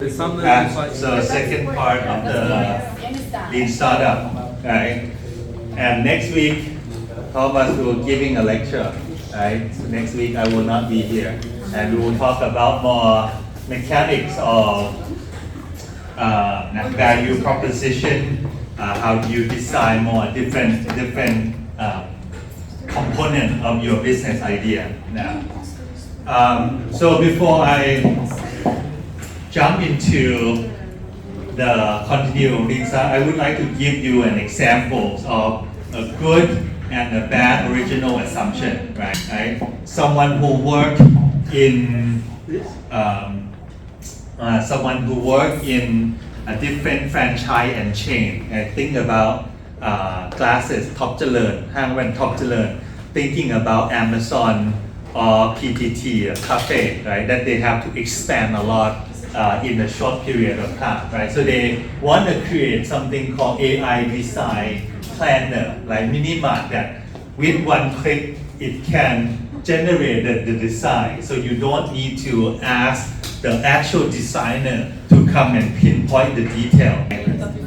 So second part of the Lean Startup, right? And next week, Thomas will giving a lecture, right? So next week I will not be here, and we will talk about more mechanics of value proposition, how do you design more different component of your business idea. Now, so before I jump into the continuum Lean Startup, I would like to give you an example of a good and a bad original assumption, right? Someone who worked in a different franchise and chain, and think about classes Top Jalern, Hang Wen Top Jalern, thinking about Amazon or PTT, a cafe, right? That they have to expand a lot in a short period of time, right? So they want to create something called AI design planner, like Minimart, that with one click it can generate the design. So you don't need to ask the actual designer to come and pinpoint the detail.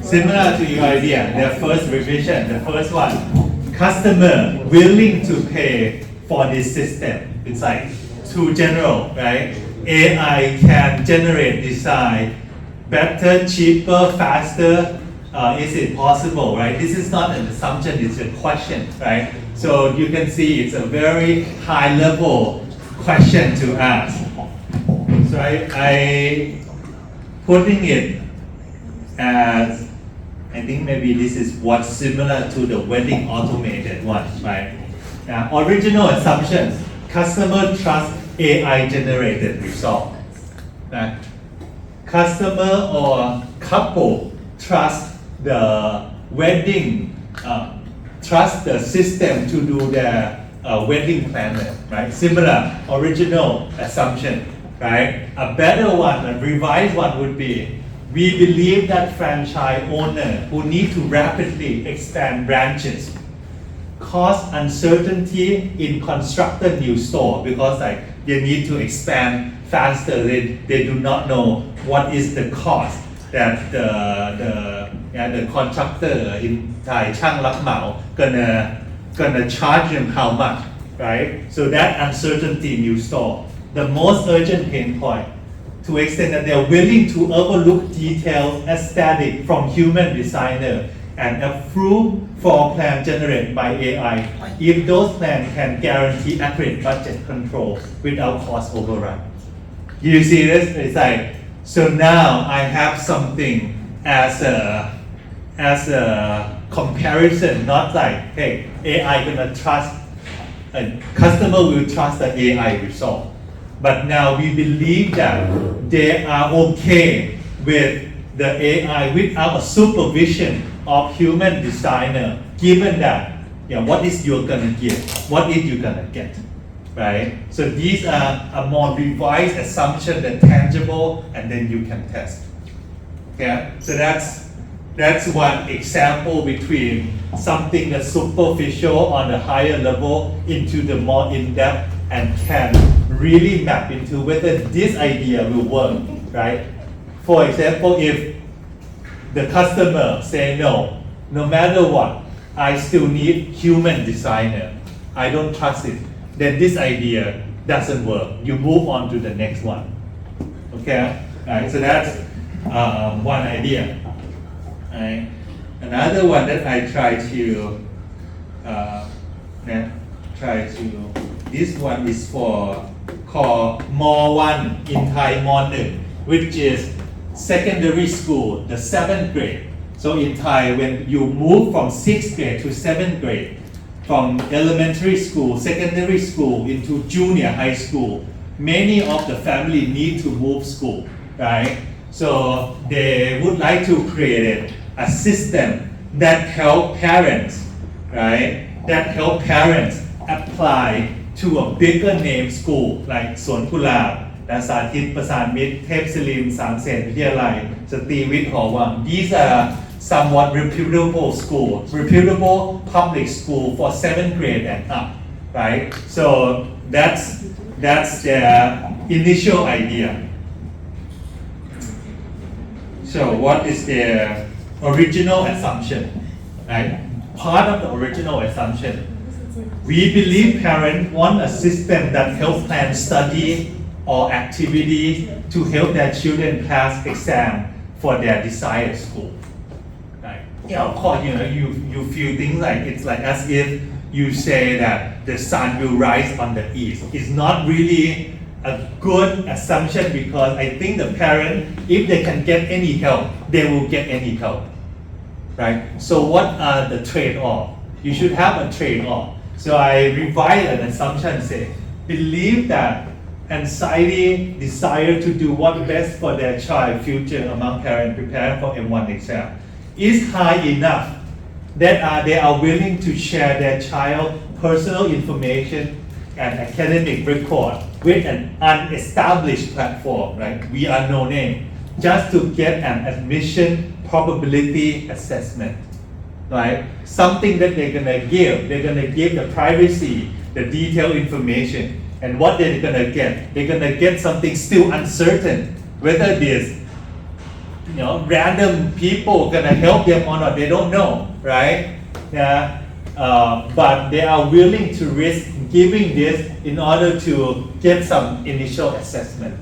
Similar to your idea, the first revision, the first one, customer willing to pay for this system. It's like too general, right? AI can generate design better, cheaper, faster. Is it possible, right? This is not an assumption, it's a question, right? So you can see it's a very high level question to ask. So I putting it as, I think maybe this is what's similar to the wedding automated one, right? Original assumptions, customer trust AI generated result. Customer or couple trust the wedding, trust the system to do their wedding planner, right? Similar original assumption, right? A better one, a revised one would be, we believe that franchise owner who need to rapidly expand branches cause uncertainty in construct a new store, because like they need to expand faster. They do not know what is the cost that the contractor in Thai ช่างรับเหมา gonna charge them how much, right? So that uncertainty new store. The most urgent pain point, to extend that they're willing to overlook details aesthetic from human designer and approve floor plan generated by AI if those plans can guarantee accurate budget control without cost overrun. You see this? It's like, so now I have something as a comparison, not like, hey, AI gonna trust, a customer will trust the AI result. But now we believe that they are okay with the AI without a supervision of human designer, given that, what is you're gonna get, what is you gonna get, right? So these are a more revised assumption that tangible, and then you can test. Okay, so that's one example between something that's superficial on the higher level into the more in-depth and can really map into whether this idea will work, right? For example, if the customer say no matter what, I still need human designer, I don't trust it, then this idea doesn't work. You move on to the next one. Okay, right? So that's one idea. Right? Another one that I try to this one is for called Mo 1 in Thai Mo 1, which is secondary school, the 7th grade. So in Thai, when you move from 6th grade to 7th grade, from elementary school, secondary school into junior high school, many of the family need to move school, right? So they would like to create a system that help parents, right? That help parents apply to a bigger name school like สวนกุหลาบ สาธิตประสานมิตร เทพศิรินทร์สามเสนวิทยาลัย สตรีวิทย์หอวัง These are somewhat reputable schools, reputable public school for 7th grade and up, right? So that's their initial idea. So what is their original assumption, right? Part of the original assumption, we believe parents want a system that helps plan study or activities to help their children pass exam for their desired school. Right? Yeah, of course, you feel things like it's like as if you say that the sun will rise on the east. It's not really a good assumption because I think the parent, if they can get any help, they will get any help. Right? So what are the trade-off? You should have a trade-off. So I revise an assumption, say, believe that anxiety, desire to do what's best for their child future among parents preparing for M1 exam is high enough that they are willing to share their child personal information and academic record with an unestablished platform, right? We are no name, just to get an admission probability assessment, right? Something that they're gonna give the privacy, the detailed information, and what they're gonna get something still uncertain, whether this, random people gonna help them or not, they don't know, right? Yeah. But they are willing to risk giving this in order to get some initial assessment,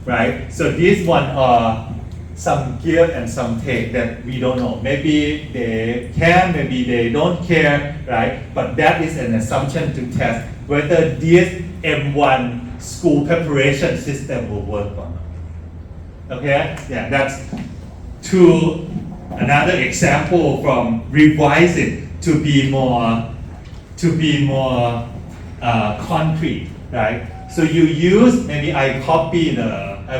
right? So these one are some give and some take that we don't know. Maybe they can, maybe they don't care, right? But that is an assumption to test whether this M1 school preparation system will work or not. Okay? Yeah, that's another example from revise it to be more concrete, right? So you use, maybe I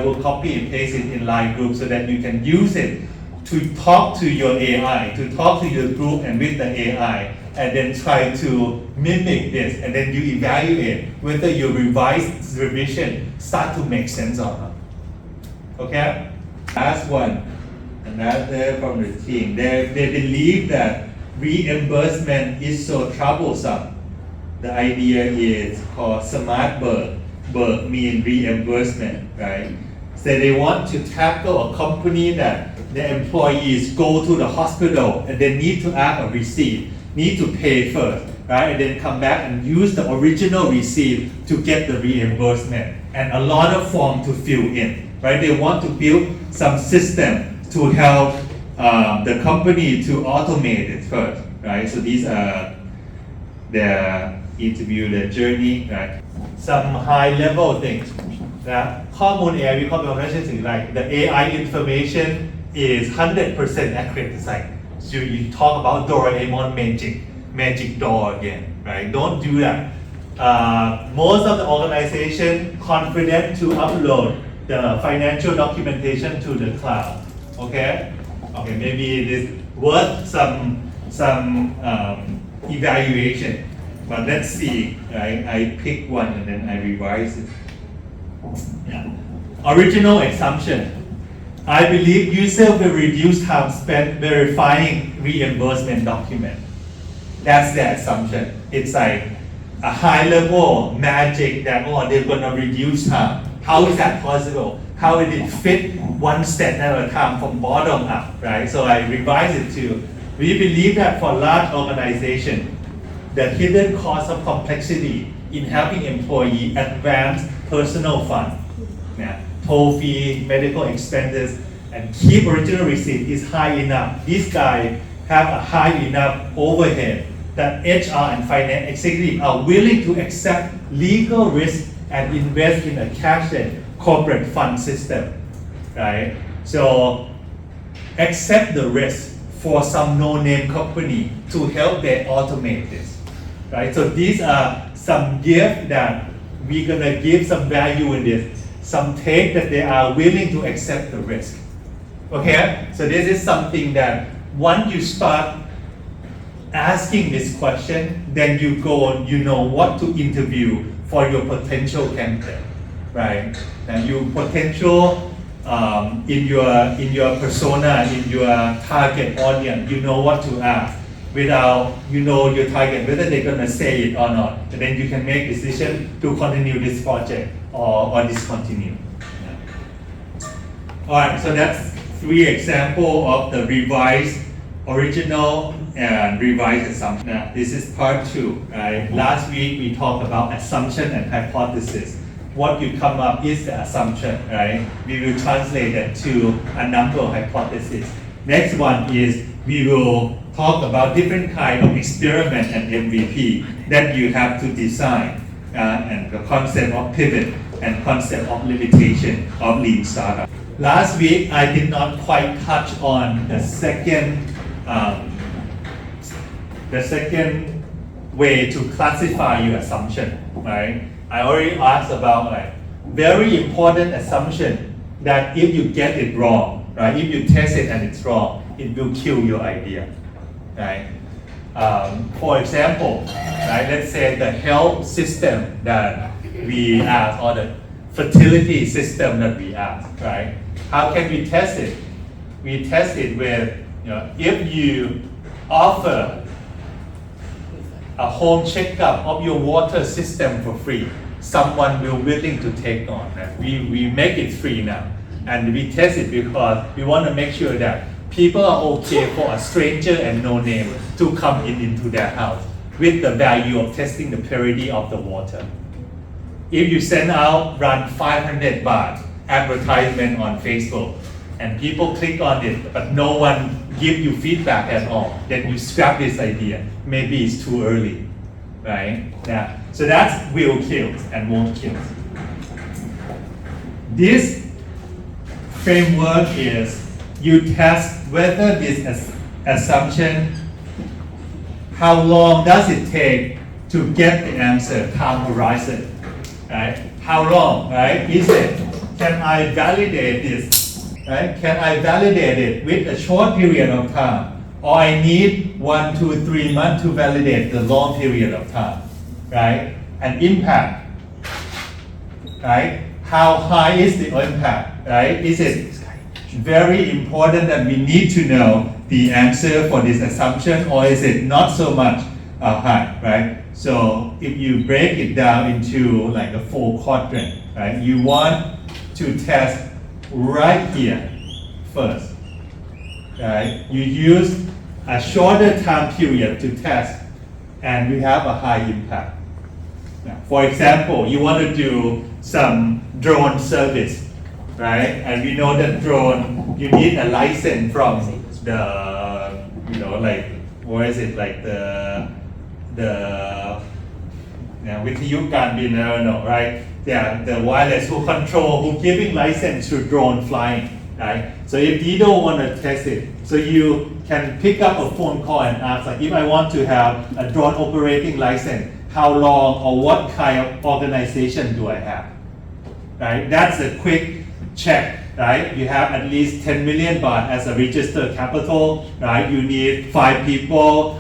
will copy and paste it in line group so that you can use it to talk to your AI, to talk to your group and with the AI, and then try to mimic this, and then you evaluate whether your revision start to make sense or not. Okay? Last one, another from the team. They believe that reimbursement is so troublesome. The idea is called smart bird. Bird mean reimbursement, right? So they want to tackle a company that the employees go to the hospital and they need to ask a receipt, need to pay first, right? And then come back and use the original receipt to get the reimbursement and a lot of form to fill in, right? They want to build some system to help the company to automate it first, right? So these are their interview, their journey, right? Some high level things. นะข้อมูล AI วิเคราะห์เป็นความน่าเชื่อถืออะไร The AI information is 100% accurate. It's like so you talk about Doraemon magic door again, right? Don't do that. Most of the organization confident to upload the financial documentation to the cloud. Okay, maybe it is worth some evaluation. But let's see, right? I pick one and then I revise it. Yeah. Original assumption. I believe user will reduce time spent verifying reimbursement document. That's the assumption. It's like a high level magic that they're gonna reduce time. How is that possible? How did it fit one step at a time from bottom up, right? So I revise it to, we believe that for large organization, the hidden cost of complexity in having employee advance personal fund, toll fee, medical expenses, and keep original receipt is high enough. These guys have a high enough overhead that HR and finance executives are willing to accept legal risk and invest in a cashless corporate fund system, right? So accept the risk for some no-name company to help them automate this. Right, so these are some gifts that we're gonna give some value in this, some take that they are willing to accept the risk. Okay, so this is something that once you start asking this question, then you go on, you know what to interview for your potential candidate, right? And your potential in your persona, in your target audience, you know what to ask. Without your target, whether they're gonna say it or not, and then you can make decision to continue this project or discontinue. Yeah. All right, so that's 3 examples of the revised original and revised assumption. Now, this is part 2, right? Last week we talked about assumption and hypothesis. What you come up is the assumption, right? We will translate it to a number of hypotheses. Next one is we will talk about different kind of experiment and MVP that you have to design, and the concept of pivot and concept of limitation of lean startup. Last week I did not quite touch on the second way to classify your assumption, right? I already asked about very important assumption that if you get it wrong, right? If you test it and it's wrong, it will kill your idea, right? For example, right, let's say the health system that we ask, or the fertility system that we ask, right? How can we test it? We test it with, if you offer a home checkup of your water system for free, someone will willing to take on. Right? We make it free now, and we test it because we want to make sure that people are okay for a stranger and no name to come into their house with the value of testing the purity of the water. If you send out, run 500 baht advertisement on Facebook, and people click on it, but no one give you feedback at all, then you scrap this idea. Maybe it's too early, right? Yeah. So that's will kill and won't kill. This framework is you test whether this assumption, how long does it take to get the answer, time horizon, right? How long, right? Is it, can I validate this, right? Can I validate it with a short period of time? Or I need 1, 2, 3 months to validate the long period of time, right? And impact, right? How high is the impact, right? Is it very important that we need to know the answer for this assumption, or is it not so much high, right? So if you break it down into like a 4 quadrant, right? You want to test right here first, right? You use a shorter time period to test, and we have a high impact. Now, for example, you want to do some drone service, right? And we know that drone, you need a license from the, what is it, like the Vithayut Kan Bin, I don't know, right? Yeah, the wireless who control, who giving license to drone flying, right? So if you don't want to test it, so you can pick up a phone call and ask, like, if I want to have a drone operating license, how long or what kind of organization do I have, right? That's a quick check, right? You have at least 10 million baht as a registered capital, right? You need 5 people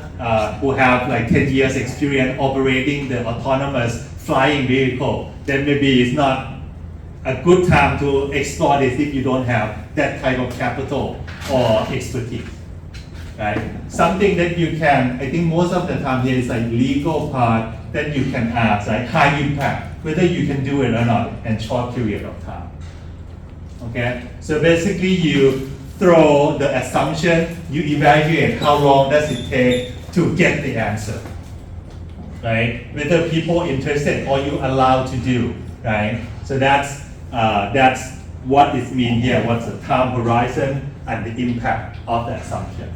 who have like 10 years experience operating the autonomous flying vehicle. Then maybe it's not a good time to explore this if you don't have that type of capital or expertise, right? Something that you can, I think most of the time here is like legal part that you can ask, right? High impact, whether you can do it or not in short period of time. Okay, so basically you throw the assumption, you evaluate how long does it take to get the answer, right? Whether people interested or you allowed to do, right? So that's what it means here. What's the time horizon and the impact of the assumption?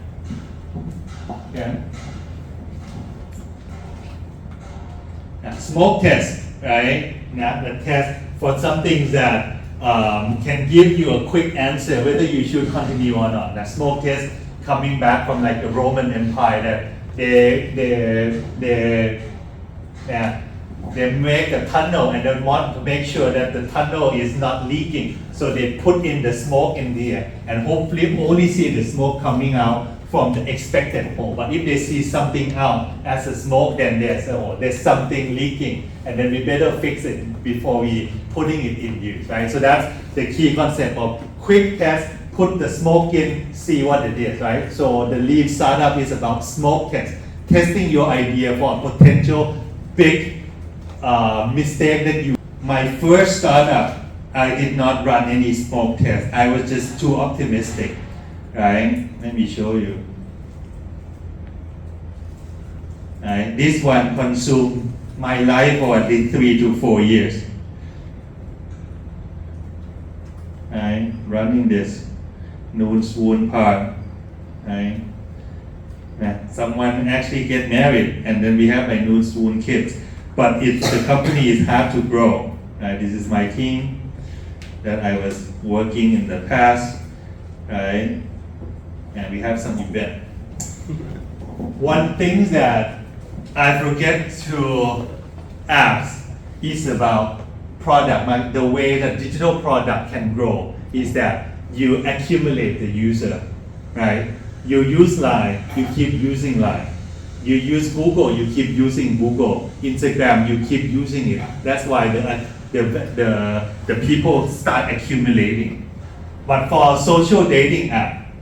Okay. Now, smoke test, right? Now the test for something that can give you a quick answer whether you should continue or not. Now, smoke test coming back from like the Roman Empire, that they make a tunnel and they want to make sure that the tunnel is not leaking. So they put in the smoke in there and hopefully only see the smoke coming out from the expected hole. But if they see something out as a smoke, then they say, oh, there's something leaking, and then we better fix it before we putting it in use, right? So that's the key concept of quick test, put the smoke in, see what it is, right? So the lean startup is about smoke test, testing your idea for a potential big mistake that you. My first startup, I did not run any smoke test. I was just too optimistic, right? Let me show you. Right? This one consumed my life for at least 3 to 4 years. Right? Running this noon swoon part. Right? Someone actually get married, and then we have my noon swoon kids. But the company is hard to grow. Right? This is my team that I was working in the past. Right? And we have some event. One thing that I forget to ask is about product. The way that digital product can grow is that you accumulate the user, right? You use Line, you keep using Line. You use Google, you keep using Google. Instagram, you keep using it. That's why the people start accumulating. But for a social dating app,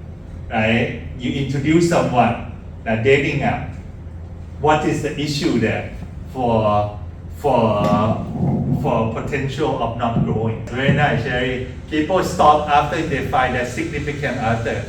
right? You introduce someone, a dating app. What is the issue there for potential of not growing? Very nice, Sherry. People stop after they find their significant other.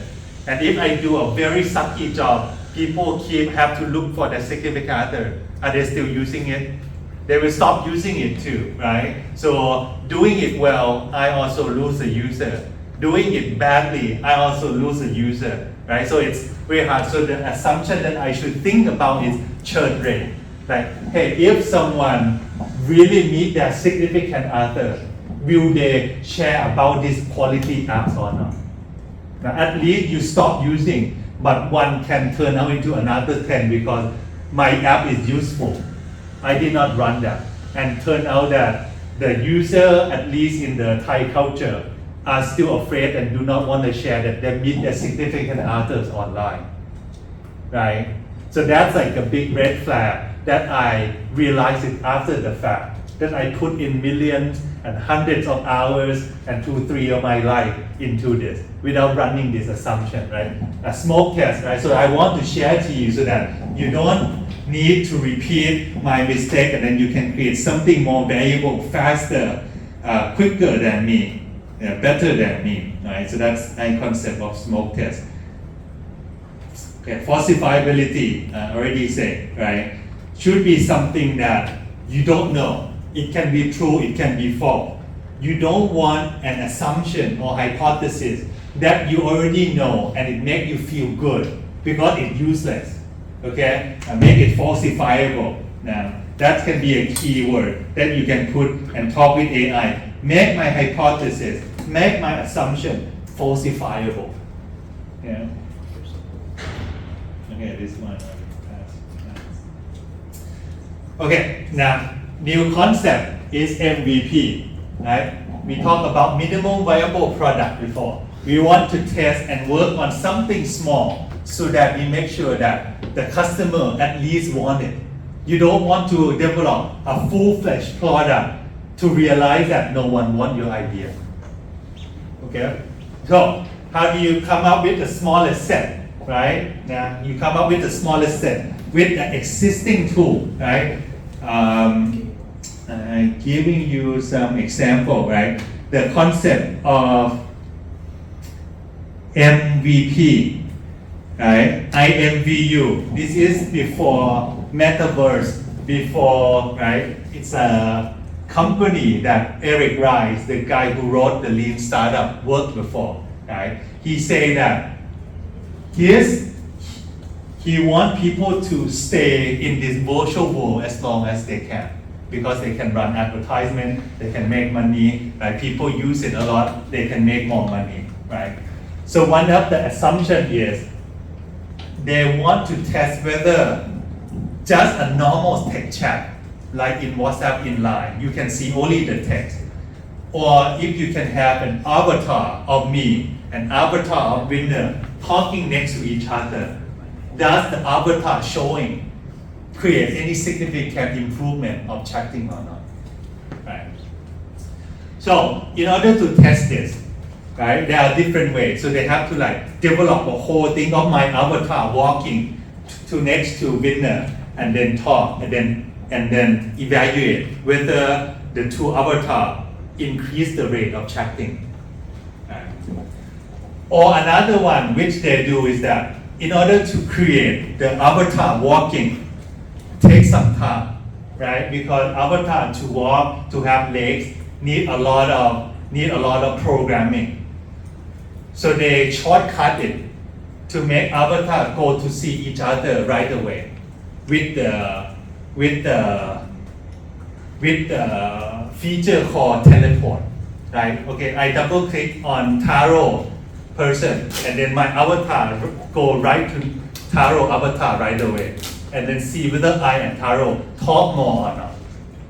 And if I do a very sucky job, people have to look for their significant other. Are they still using it? They will stop using it too, right? So doing it well, I also lose a user. Doing it badly, I also lose a user, right? So it's very hard. So the assumption that I should think about is churn rate. Like, hey, if someone really meet their significant other, will they share about these quality apps or not? Now, at least you stop using, but one can turn out into another 10 because my app is useful. I did not run that. And turn out that the user, at least in the Thai culture, are still afraid and do not want to share that they meet their significant others online, right? So that's like a big red flag that I realized it after the fact, that I put in millions and hundreds of hours and 2-3 of my life into this without running this assumption, right? A smoke test, right? So I want to share to you so that you don't need to repeat my mistake, and then you can create something more valuable, faster, quicker than me. Better than me, right? So that's a concept of smoke test. Okay, falsifiability, already said, right? Should be something that you don't know. It can be true, it can be false. You don't want an assumption or hypothesis that you already know and it makes you feel good because it's useless. Okay, and make it falsifiable. Now, that can be a key word that you can put and talk with AI. Make my hypothesis, make my assumption falsifiable. Yeah. Okay, this one. Okay, now new concept is MVP. Right? We talked about minimum viable product before. We want to test and work on something small so that we make sure that the customer at least want it. You don't want to develop a full-fledged product to realize that no one wants your idea. Okay? So, how do you come up with the smallest set, right? Now, you come up with the smallest set with the existing tool, right? I'm giving you some example, right? The concept of MVP, right? IMVU. This is before Metaverse, before, right? It's a company that Eric Rice, the guy who wrote the Lean Startup, worked before, right? He said that he wants people to stay in this virtual world as long as they can, because they can run advertisement, they can make money, right? People use it a lot, they can make more money, right? So one of the assumptions is they want to test whether just a normal text chat, like in WhatsApp, in Line, you can see only the text. Or if you can have an avatar of me, an avatar of winner, talking next to each other, does the avatar showing create any significant improvement of chatting or not? Right? So in order to test this, right, there are different ways. So they have to like develop a whole thing of my avatar walking to next to winner and then talk and then evaluate whether the two avatar increase the rate of chatting. Or another one which they do is that in order to create the avatar walking, take some time, right? Because avatar to walk, to have legs, need a lot of programming. So they shortcut it to make avatar go to see each other right away with the feature called teleport, right? Okay, I double click on Taro person and then my avatar go right to Taro avatar right away and then see whether I and Taro talk more or not,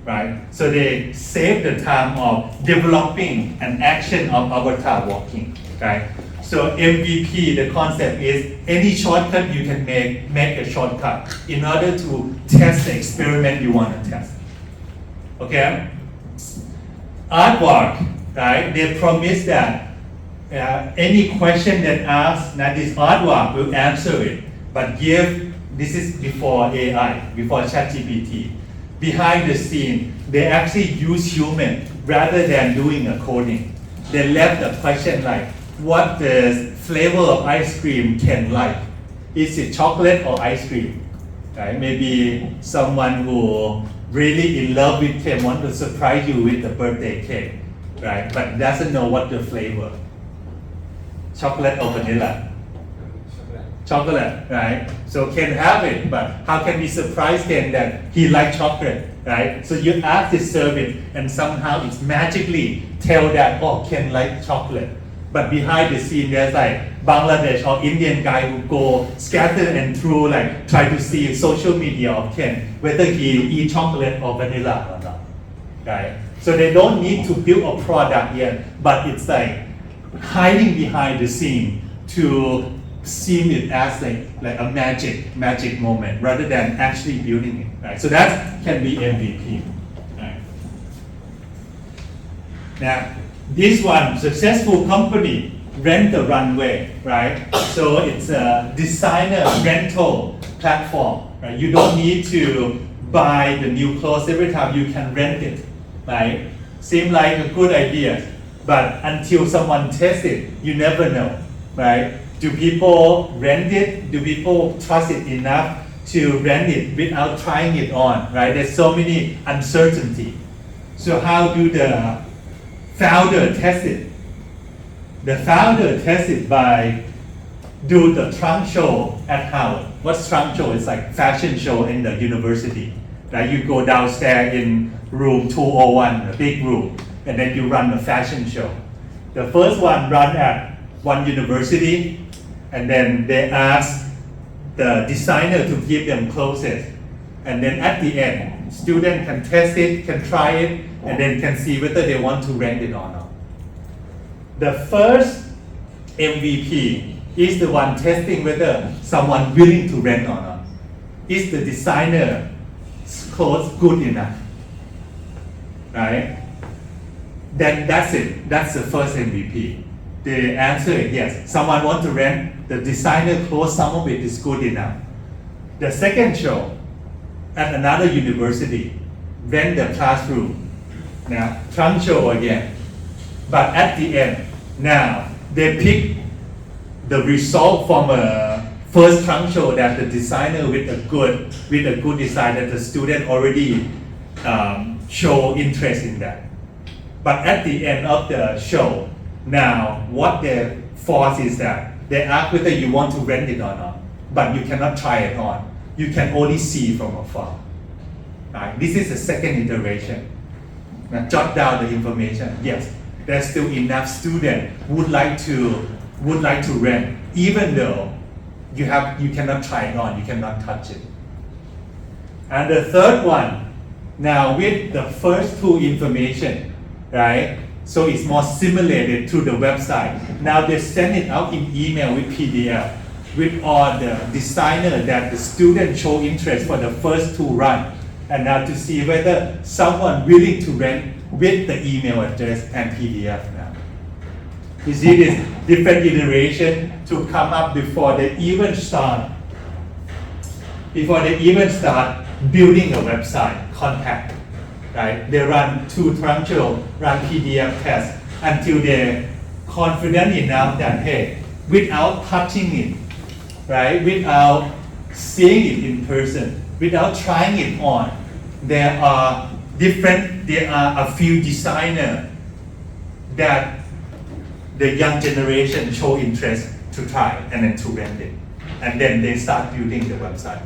right? So they save the time of developing an action of avatar walking, right? So MVP, the concept is any shortcut you can make a shortcut in order to test the experiment you want to test. Okay? Artwork, right? They promise that any question that asks, that this artwork will answer it, but this is before AI, before ChatGPT. Behind the scene, they actually use human rather than doing a coding. They left the question like, what the flavor of ice cream can like? Is it chocolate or ice cream? Right? Maybe someone who really in love with cake want to surprise you with a birthday cake, right? But doesn't know what the flavor. Chocolate or vanilla? Chocolate, right? So Ken have it, but how can we surprise Ken that he likes chocolate, right? So you ask to serve it, and somehow it's magically tell that, oh, Ken likes chocolate. But behind the scene, there's like Bangladesh or Indian guy who go scatter and through, like try to see social media of Ken, whether he eat chocolate or vanilla or not, right? So they don't need to build a product yet, but it's like hiding behind the scene to see it as like a magic moment rather than actually building it, right? So that can be MVP, right? Now, this one, successful company, rent the runway, right? So it's a designer rental platform, right? You don't need to buy the new clothes every time, you can rent it, right? Seems like a good idea, but until someone tests it, you never know, right? Do people rent it? Do people trust it enough to rent it without trying it on, right? There's so many uncertainty. So how do the founder test it? The founder tests it by do the trunk show at Howard. What's trunk show? It's like fashion show in the university. Right? You go downstairs in room 201, a big room, and then you run a fashion show. The first one run at one university, and then they ask the designer to give them clothes. And then at the end, student can test it, can try it, and then can see whether they want to rent it or not. The first MVP is the one testing whether someone willing to rent or not. Is the designer's clothes good enough? Right? Then that's it. That's the first MVP. The answer is yes. Someone want to rent, the designer clothes, some of it is good enough. The second show, at another university, rent the classroom. Now, trunk show again. But at the end, now, they pick the result from a first trunk show that the designer with a good design that the student already show interest in that. But at the end of the show, now what they force is that they ask whether you want to rent it or not, but you cannot try it on. You can only see from afar. Right? This is the second iteration. Now, jot down the information. Yes, there's still enough students would like to rent, even though you cannot try it on, you cannot touch it. And the third one, now with the first two information, right? So it's more simulated to the website. Now they send it out in email with PDF with all the designer that the student show interest for the first two run. And now to see whether someone willing to rent with the email address and PDF now. You see this different iteration to come up before they even start building a website, contact. right? They run tutorial, run PDF tests until they're confident enough that, hey, without touching it, right? Without seeing it in person, without trying it on, there are a few designers that the young generation show interest to try and then to rent it. And then they start building the website.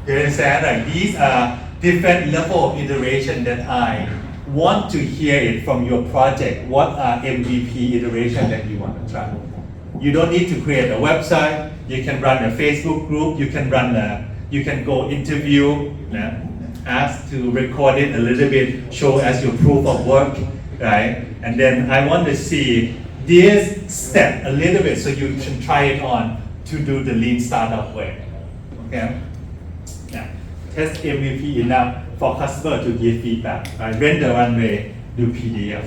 You understand? Like these are different level of iteration that I want to hear it from your project. What are MVP iteration that you want to try? You don't need to create a website. You can run a Facebook group. You can go interview, ask to record it a little bit, show as your proof of work, right? And then I want to see this step a little bit so you can try it on to do the lean startup way. Okay? Yeah. Test MVP enough for customer to give feedback. Right? Rent the runway, do PDF.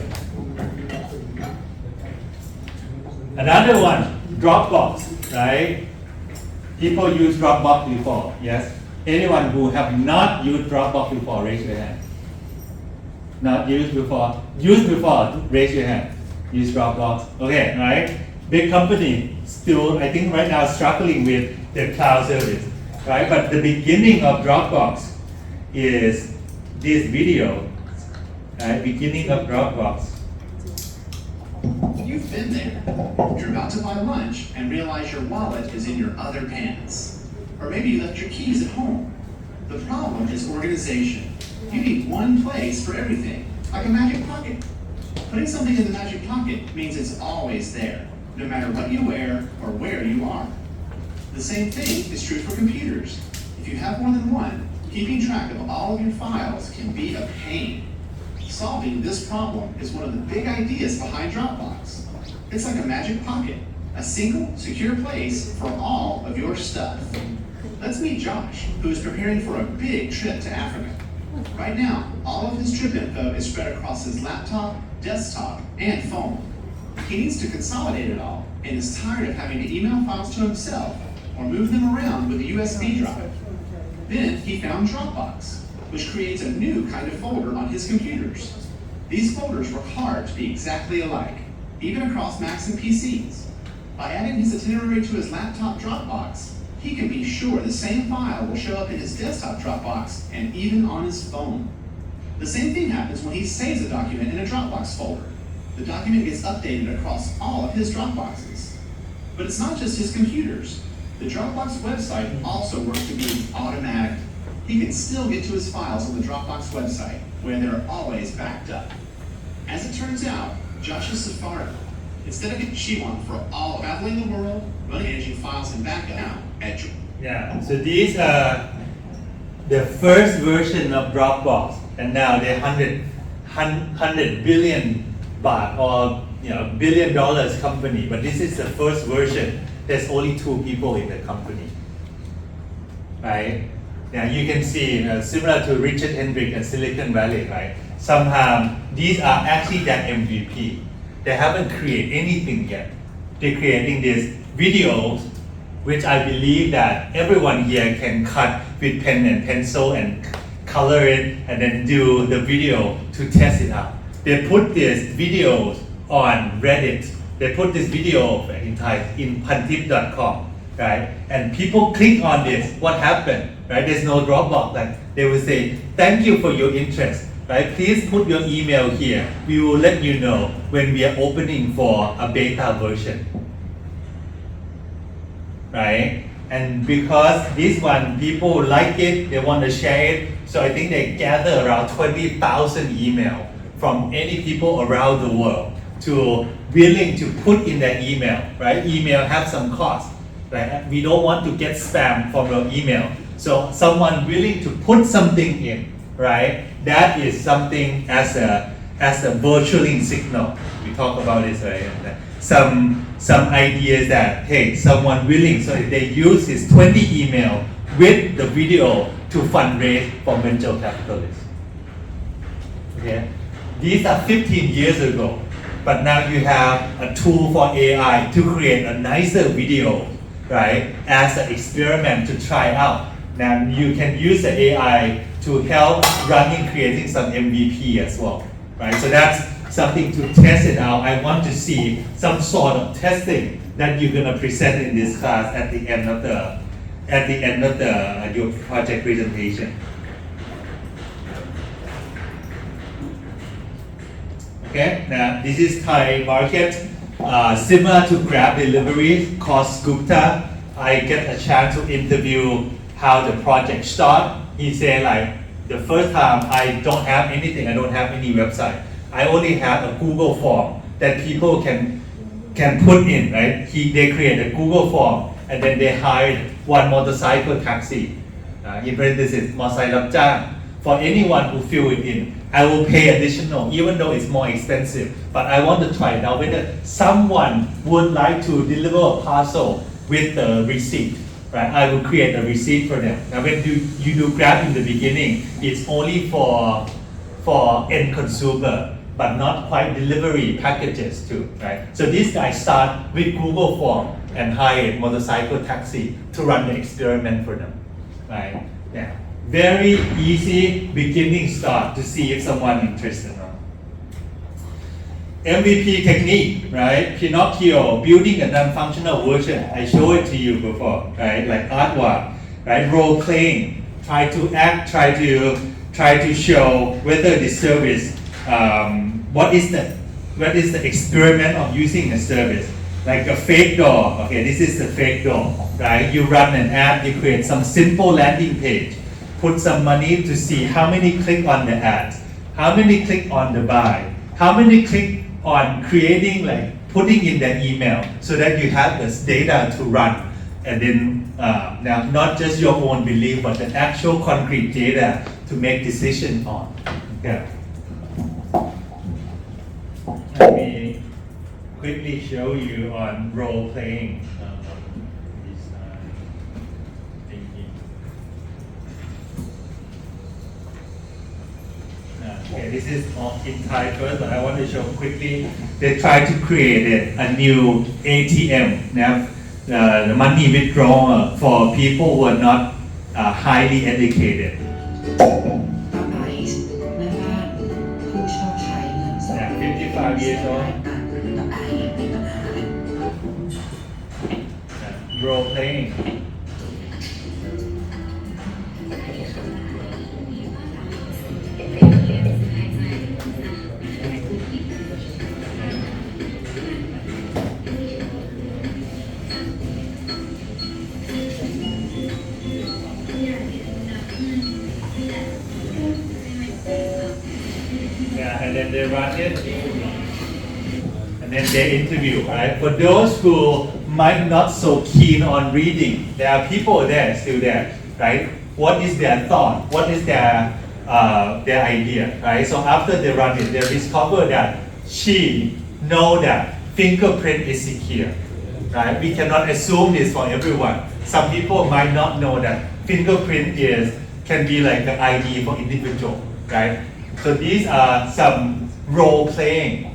Another one, Dropbox, right? People use Dropbox before, yes? Anyone who have not used Dropbox before, raise your hand. Not used before, raise your hand. Use Dropbox, okay, right? Big company still, I think right now struggling with their cloud service, right? But the beginning of Dropbox is this video, right? Beginning of Dropbox. You've been there. You're about to buy lunch and realize your wallet is in your other pants. Or maybe you left your keys at home. The problem is organization. You need one place for everything, like a magic pocket. Putting something in the magic pocket means it's always there, no matter what you wear or where you are. The same thing is true for computers. If you have more than one, keeping track of all of your files can be a pain. Solving this problem is one of the big ideas behind Dropbox. It's like a magic pocket, a single, secure place for all of your stuff. Let's meet Josh, who is preparing for a big trip to Africa. Right now, all of his trip info is spread across his laptop, desktop, and phone. He needs to consolidate it all and is tired of having to email files to himself or move them around with a USB drive. Then he found Dropbox, which creates a new kind of folder on his computers. These folders work hard to be exactly alike, even across Macs and PCs. By adding his itinerary to his laptop Dropbox, he can be sure the same file will show up in his desktop Dropbox and even on his phone. The same thing happens when he saves a document in a Dropbox folder. The document gets updated across all of his Dropboxes. But it's not just his computers. The Dropbox website also works to be automatic. He can still get to his files on the Dropbox website, where they're always backed up. As it turns out, Josh's Safari, instead of getting Shiwan for all traveling the world, running managing files and backup now at Yeah, so these are the first version of Dropbox, and now they're 100 billion baht or $1 billion company, but this is the first version. There's only 2 people in the company, right? Now you can see similar to Richard Hendrick and Silicon Valley, right? Somehow these are actually that MVP. They haven't created anything yet. They're creating these videos, which I believe that everyone here can cut with pen and pencil and color it and then do the video to test it out. They put these videos on Reddit. They put this video in pantip.com, right? And people click on this. What happened, right? There's no Dropbox. Like they will say, thank you for your interest, right? Please put your email here. We will let you know when we are opening for a beta version, right? And because this one, people like it, they want to share it. So I think they gather around 20,000 emails from any people around the world to willing to put in their email, right? Email have some cost, right? We don't want to get spam from your email. So someone willing to put something in, right? That is something as a virtualing signal. We talk about this, right? Some ideas that, hey, someone willing, so if they use his 20 email with the video to fundraise for venture capitalists. Okay? These are 15 years ago, but now you have a tool for AI to create a nicer video, right? As an experiment to try out. Now you can use the AI to help running, creating some MVP as well, right? So that's something to test it out. I want to see some sort of testing that you're gonna present in this class at the end of your project presentation. Okay, now this is Thai market, similar to Grab delivery, cost Gupta. I get a chance to interview how the project start. He said like, the first time I don't have anything, I don't have any website. I only have a Google form that people can put in, right? They create a Google form and then they hired one motorcycle taxi. In parentheses, มอไซค์รับจ้าง for anyone who fill it in. I will pay additional, even though it's more expensive. But I want to try it out whether someone would like to deliver a parcel with the receipt. Right? I will create a receipt for them. Now when you do Grab in the beginning, it's only for end consumer, but not quite delivery packages too, right? So this guy start with Google form and hired motorcycle taxi to run the experiment for them, right? Yeah. Very easy beginning start to see if someone interested or not. MVP technique, right? Pinocchio, building a non-functional version. I showed it to you before, right? Like artwork, right? Role playing, try to act, try to show whether the service, what is the experiment of using a service. Like a fake door, okay, this is the fake door, right? You run an ad, you create some simple landing page, put some money to see how many click on the ads, how many click on the buy, how many click on creating, like putting in the email so that you have this data to run. And then now not just your own belief, but the actual concrete data to make decision on. Okay. Let me quickly show you on role playing. Okay, this is in Thai first, but I want to show quickly. They try to create a new ATM, the money withdrawal for people who are not highly educated. 55 years old. Role playing. And then they run it, and then they interview, right? For those who might not so keen on reading, there are people there, still there, right? What is their thought? What is their idea, right? So after they run it, they discover that she know that fingerprint is secure, right? We cannot assume this for everyone. Some people might not know that fingerprint can be like the ID for individual, right? So these are some role playing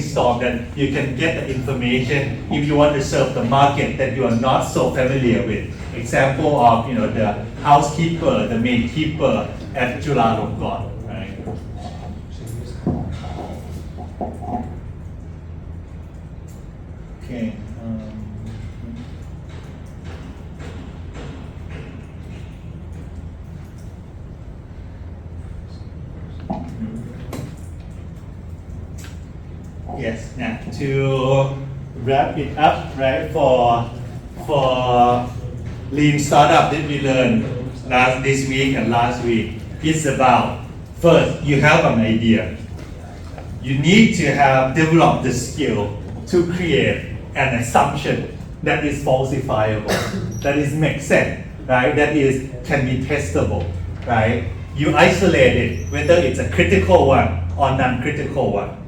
storm that you can get the information if you want to serve the market that you are not so familiar with. Example of the housekeeper, the maid keeper at Chulalongkorn, right? Okay. Yes, now to wrap it up, right, for lean startup that we learned this week and last week, it's about, first, you have an idea. You need to develop the skill to create an assumption that is falsifiable, that is make sense, right, that can be testable, right? You isolate it, whether it's a critical one or non-critical one.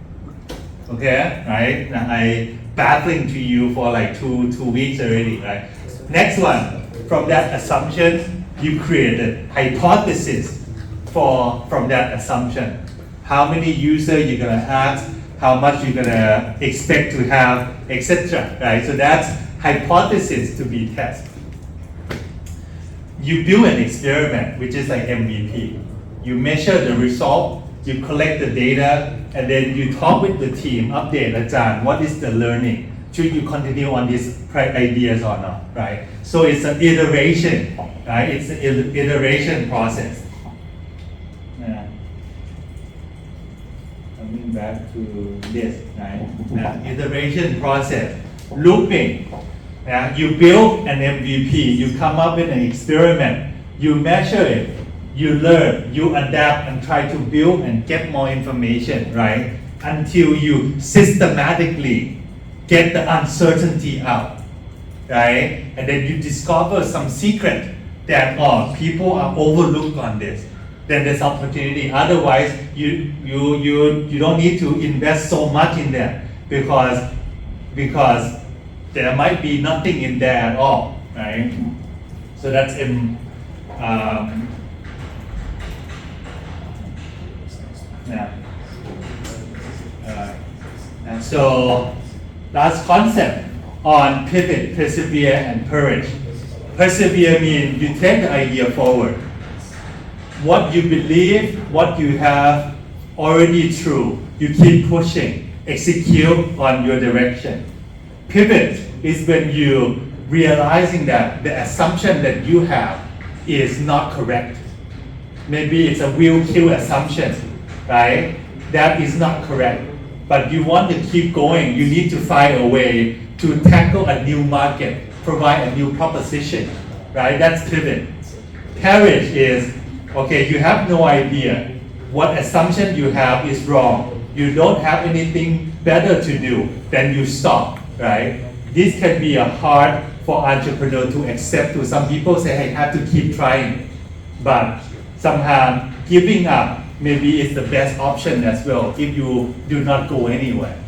Okay, right? I battling to you for like two weeks already, right? Next one, from that assumption, you created hypothesis from that assumption. How many users you're gonna ask, how much you're gonna expect to have, etc. Right? So that's hypothesis to be tested. you build an experiment, which is like MVP. You measure the result, you collect the data, and then you talk with the team, update Ajahn, what is the learning? Should you continue on these ideas or not, right? So it's an iteration, right? It's an iteration process. Yeah. Coming back to this, right? Iteration process, looping. You build an MVP, you come up with an experiment, you measure it, you learn, you adapt and try to build and get more information, right? Until you systematically get the uncertainty out, right? And then you discover some secret that people are overlooked on this. Then there's opportunity. Otherwise, you don't need to invest so much in that because there might be nothing in there at all, right? So that's and so last concept on pivot, persevere, and courage. Persevere means you take the idea forward. What you believe, what you have already true, you keep pushing, execute on your direction. Pivot is when you realizing that the assumption that you have is not correct. Maybe it's a will kill assumption, right? That is not correct. But you want to keep going, you need to find a way to tackle a new market, provide a new proposition, right? That's pivot. Courage is, okay, you have no idea. What assumption you have is wrong. You don't have anything better to do, then you stop, right? This can be hard for entrepreneurs to accept. To some people say, hey, have to keep trying. But sometimes giving up maybe is the best option as well if you do not go anywhere.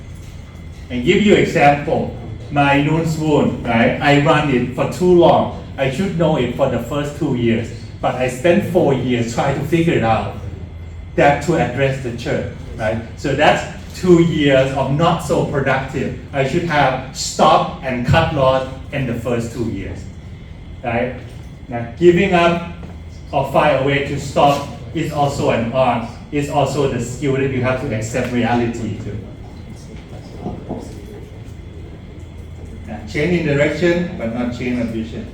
And give you example, my Noon Swoon, right? I run it for too long. I should know it for the first 2 years, but I spent 4 years trying to figure it out. That to address the church, right? So that's 2 years of not so productive. I should have stopped and cut loss in the first 2 years, right? Now, giving up or find a way to stop is also an art. It's also the skill that you have to accept reality too. Change in direction, but not change of vision.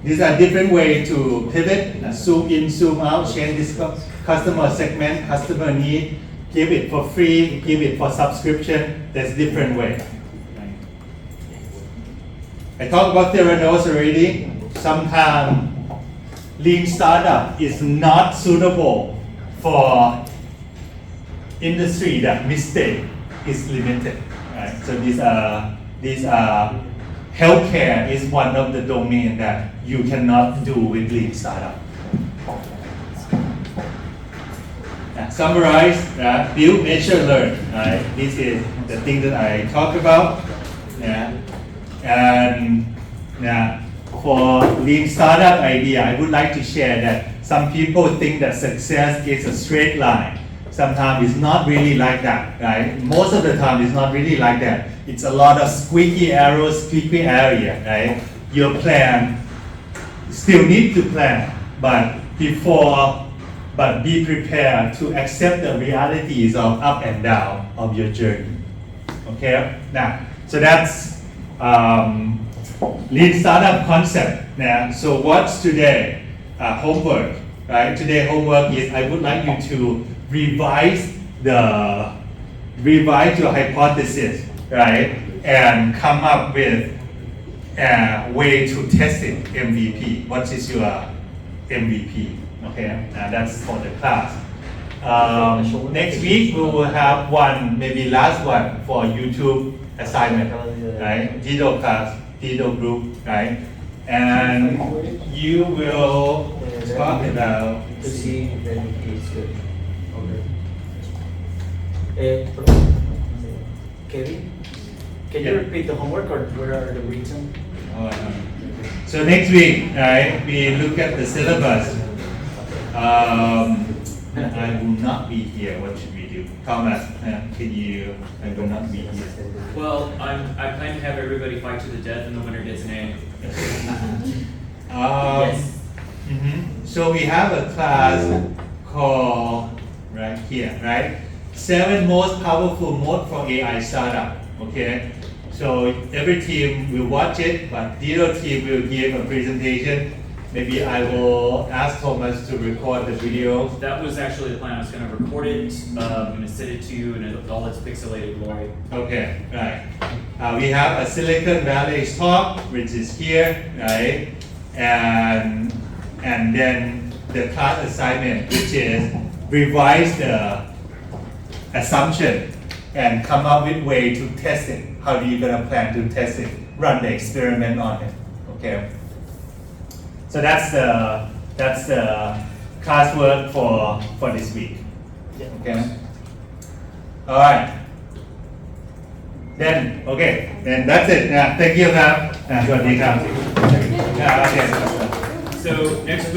These are different ways to pivot, zoom in, zoom out, change this customer segment, customer need, give it for free, give it for subscription. There's different ways. I talked about Theranos already. Sometimes lean startup is not suitable for industry that mistake is limited. Right? So these are healthcare is one of the domain that you cannot do with lean startup. Summarize, build, measure, learn. Right? This is the thing that I talk about. And for lean startup idea, I would like to share that some people think that success is a straight line. Sometimes it's not really like that, right? Most of the time it's not really like that. It's a lot of squeaky arrows, squeaky area, right? Your plan still need to plan, but be prepared to accept the realities of up and down of your journey. Okay? Now, so that's lean startup concept. So what's today? Homework, right? Today homework is I would like you to revise your hypothesis, right? And come up with a way to test it, MVP. What is your MVP? Okay, that's for the class. Next week we will have one, maybe last one for YouTube assignment, right? Dido class, Dido group, right? And you will talk about to see if it's good. Kevin, can you repeat the homework or where are the written? So next week, right, we look at the syllabus. I will not be here. What should we do? Thomas, can you? I will not be here. Well, I plan to have everybody fight to the death and the winner gets an A. Yes. So we have a class called right here, right? 7 most powerful mode for AI startup. Okay. So every team will watch it, but the other team will give a presentation. Maybe I will ask Thomas to record the video. That was actually the plan. I was going to record it, I'm going to send it to you in all its pixelated glory. Okay, right. We have a Silicon Valley talk, which is here, right? And then the class assignment, which is revise the assumption and come up with way to test it. How do you gonna plan to test it? Run the experiment on it. Okay. So that's the classwork for this week. Okay. All right. Then that's it. Thank you ครับ สวัสดีครับ Okay. So next week.